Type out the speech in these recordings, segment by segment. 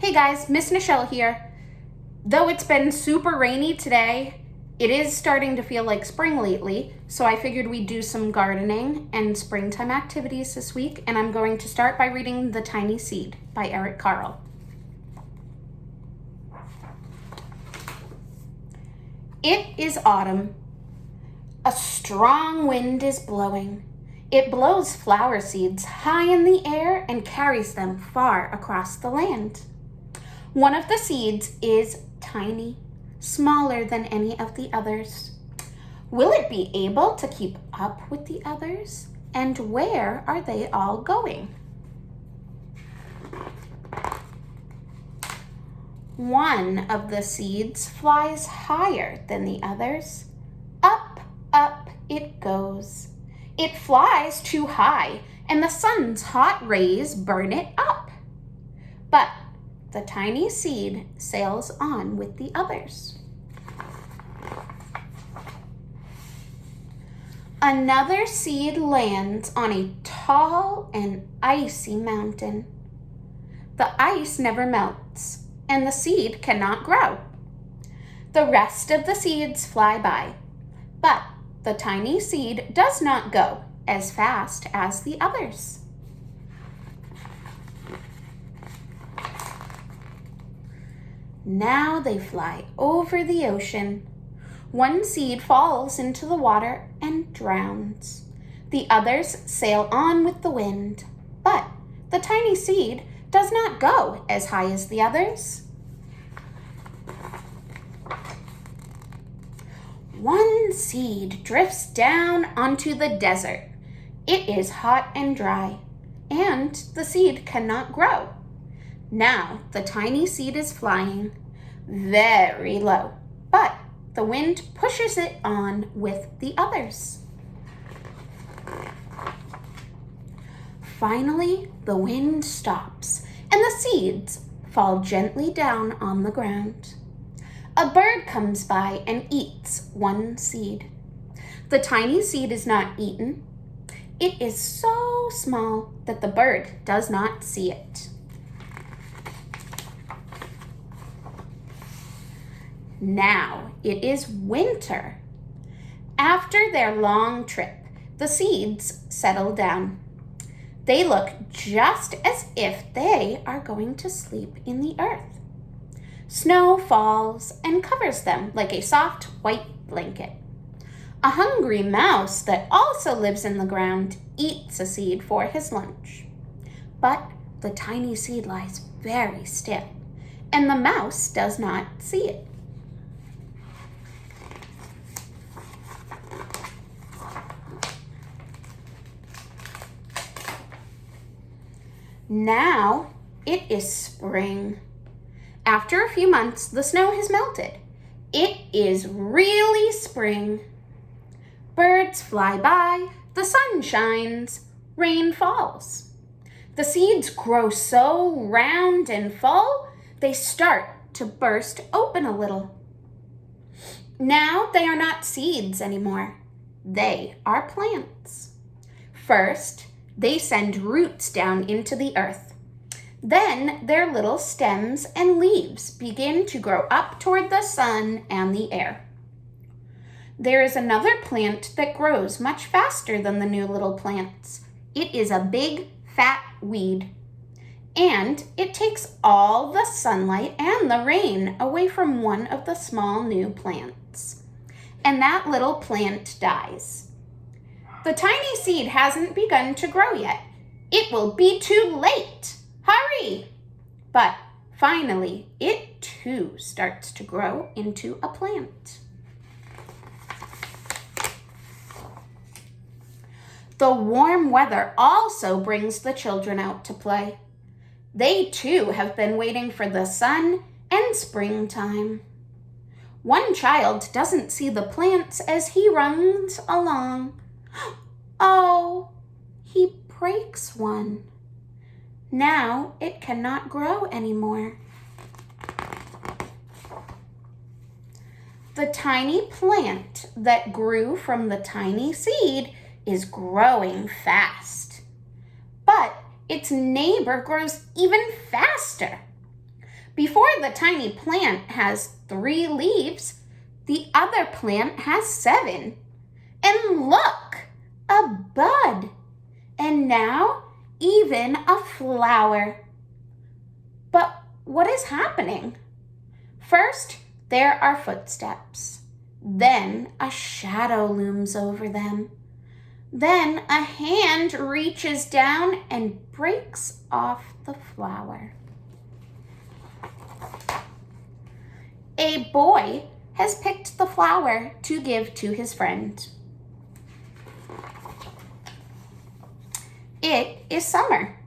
Hey guys, Miss Nichelle here. Though it's been super rainy today, it is starting to feel like spring lately, so I figured we'd do some gardening and springtime activities this week, and I'm going to start by reading The Tiny Seed by Eric Carle. It is autumn. A strong wind is blowing. It blows flower seeds high in the air and carries them far across the land. One of the seeds is tiny, smaller than any of the others. Will it be able to keep up with the others? And where are they all going? One of the seeds flies higher than the others. Up, up it goes. It flies too high, and the sun's hot rays burn it up. But the tiny seed sails on with the others. Another seed lands on a tall and icy mountain. The ice never melts, and the seed cannot grow. The rest of the seeds fly by, but the tiny seed does not go as fast as the others. Now they fly over the ocean. One seed falls into the water and drowns. The others sail on with the wind, but the tiny seed does not go as high as the others. One seed drifts down onto the desert. It is hot and dry, and the seed cannot grow. Now the tiny seed is flying very low, but the wind pushes it on with the others. Finally, the wind stops, and the seeds fall gently down on the ground. A bird comes by and eats one seed. The tiny seed is not eaten. It is so small that the bird does not see it. Now it is winter. After their long trip, the seeds settle down. They look just as if they are going to sleep in the earth. Snow falls and covers them like a soft white blanket. A hungry mouse that also lives in the ground eats a seed for his lunch. But the tiny seed lies very still, and the mouse does not see it. Now it is spring. After a few months, the snow has melted. It is really spring. Birds fly by, the sun shines, rain falls. The seeds grow so round and full, they start to burst open a little. Now they are not seeds anymore. They are plants. First, they send roots down into the earth. Then their little stems and leaves begin to grow up toward the sun and the air. There is another plant that grows much faster than the new little plants. It is a big, fat weed. And it takes all the sunlight and the rain away from one of the small new plants. And that little plant dies. The tiny seed hasn't begun to grow yet. It will be too late. Hurry! But finally, it too starts to grow into a plant. The warm weather also brings the children out to play. They too have been waiting for the sun and springtime. One child doesn't see the plants as he runs along. Oh, he breaks one. Now it cannot grow anymore. The tiny plant that grew from the tiny seed is growing fast. But its neighbor grows even faster. Before the tiny plant has 3 leaves, the other plant has 7. And look, a bud. And now even a flower. But what is happening? First, there are footsteps. Then a shadow looms over them. Then a hand reaches down and breaks off the flower. A boy has picked the flower to give to his friend. It is summer.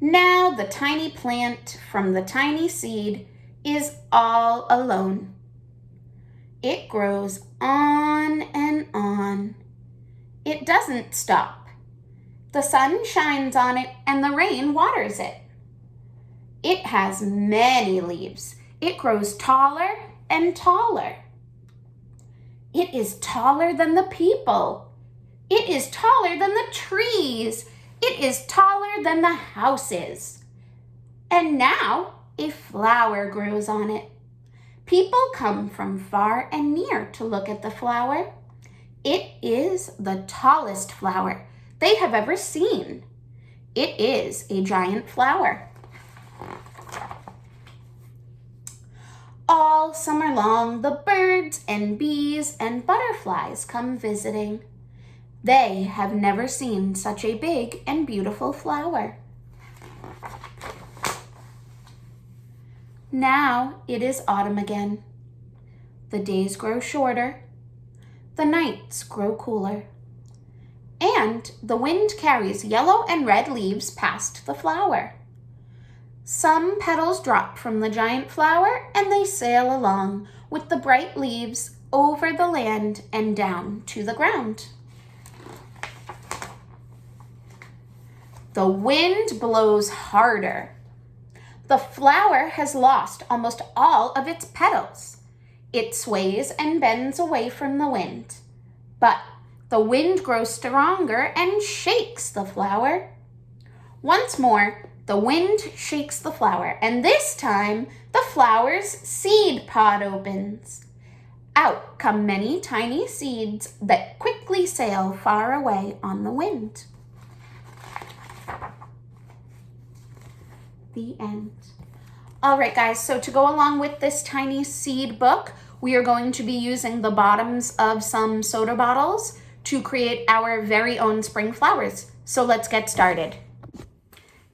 Now the tiny plant from the tiny seed is all alone. It grows on and on. It doesn't stop. The sun shines on it and the rain waters it. It has many leaves. It grows taller and taller. It is taller than the people. It is taller than the trees. It is taller than the houses. And now a flower grows on it. People come from far and near to look at the flower. It is the tallest flower they have ever seen. It is a giant flower. All summer long, the birds and bees and butterflies come visiting. They have never seen such a big and beautiful flower. Now it is autumn again. The days grow shorter. The nights grow cooler. And the wind carries yellow and red leaves past the flower. Some petals drop from the giant flower and they sail along with the bright leaves over the land and down to the ground. The wind blows harder. The flower has lost almost all of its petals. It sways and bends away from the wind. But the wind grows stronger and shakes the flower. Once more, the wind shakes the flower, and this time the flower's seed pod opens. Out come many tiny seeds that quickly sail far away on the wind. The end. All right, guys, so to go along with this tiny seed book, we are going to be using the bottoms of some soda bottles to create our very own spring flowers. So let's get started.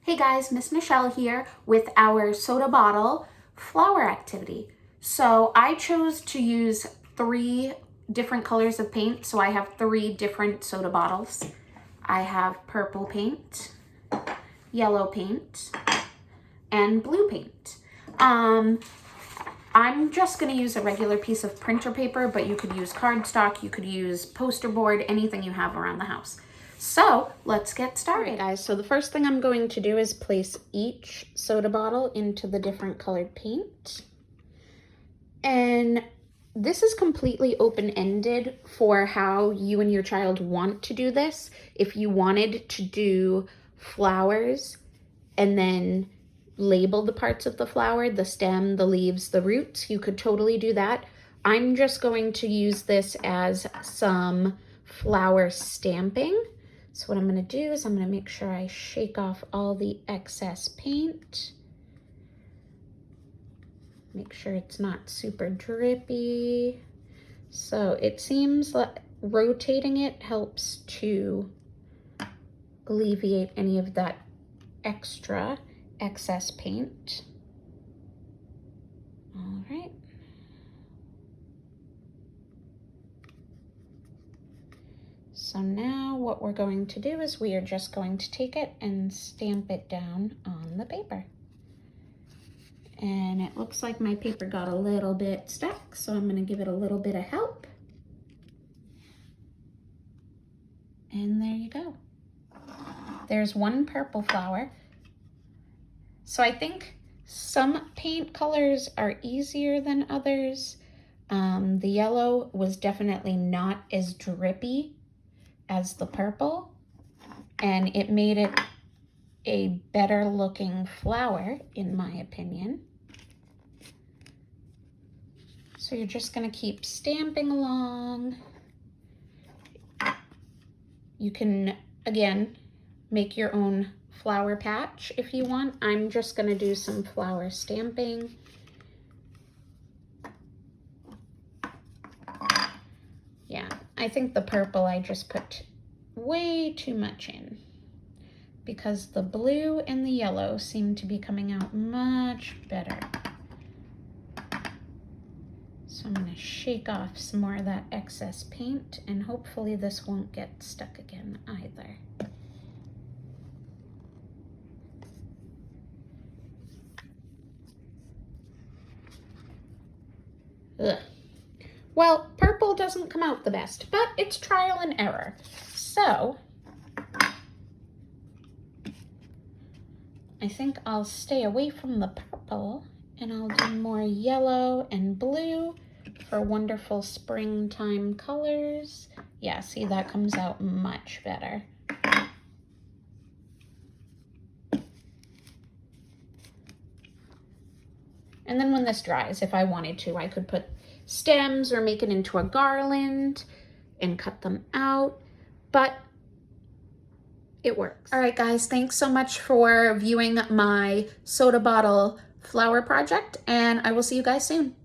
Hey guys, Miss Michelle here with our soda bottle flower activity. So I chose to use 3 different colors of paint. So I have 3 different soda bottles. I have purple paint, yellow paint, and blue paint. I'm just going to use a regular piece of printer paper, but you could use cardstock, you could use poster board, anything you have around the house. So let's get started. All right, guys, so the first thing I'm going to do is place each soda bottle into the different colored paint. And this is completely open-ended for how you and your child want to do this. If you wanted to do flowers and then label the parts of the flower, the stem, the leaves, the roots, you could totally do that. I'm just going to use this as some flower stamping. So what I'm going to do is I'm going to make sure I shake off all the excess paint. Make sure it's not super drippy. So it seems like rotating it helps to alleviate any of that excess paint. All right. So now what we're going to do is we are just going to take it and stamp it down on the paper. And it looks like my paper got a little bit stuck, so I'm going to give it a little bit of help. And there you go. There's one purple flower. So I think some paint colors are easier than others. The yellow was definitely not as drippy as the purple, and it made it a better looking flower, in my opinion. So you're just gonna keep stamping along. You can, again, make your own flower patch if you want. I'm just gonna do some flower stamping. Yeah, I think the purple I just put way too much in because the blue and the yellow seem to be coming out much better. So I'm gonna shake off some more of that excess paint, and hopefully this won't get stuck again either. Ugh. Well, purple doesn't come out the best, but it's trial and error. So I think I'll stay away from the purple and I'll do more yellow and blue for wonderful springtime colors. Yeah, see, that comes out much better. And then when this dries, if I wanted to, I could put stems or make it into a garland and cut them out, but it works. All right, guys, thanks so much for viewing my soda bottle flower project, and I will see you guys soon.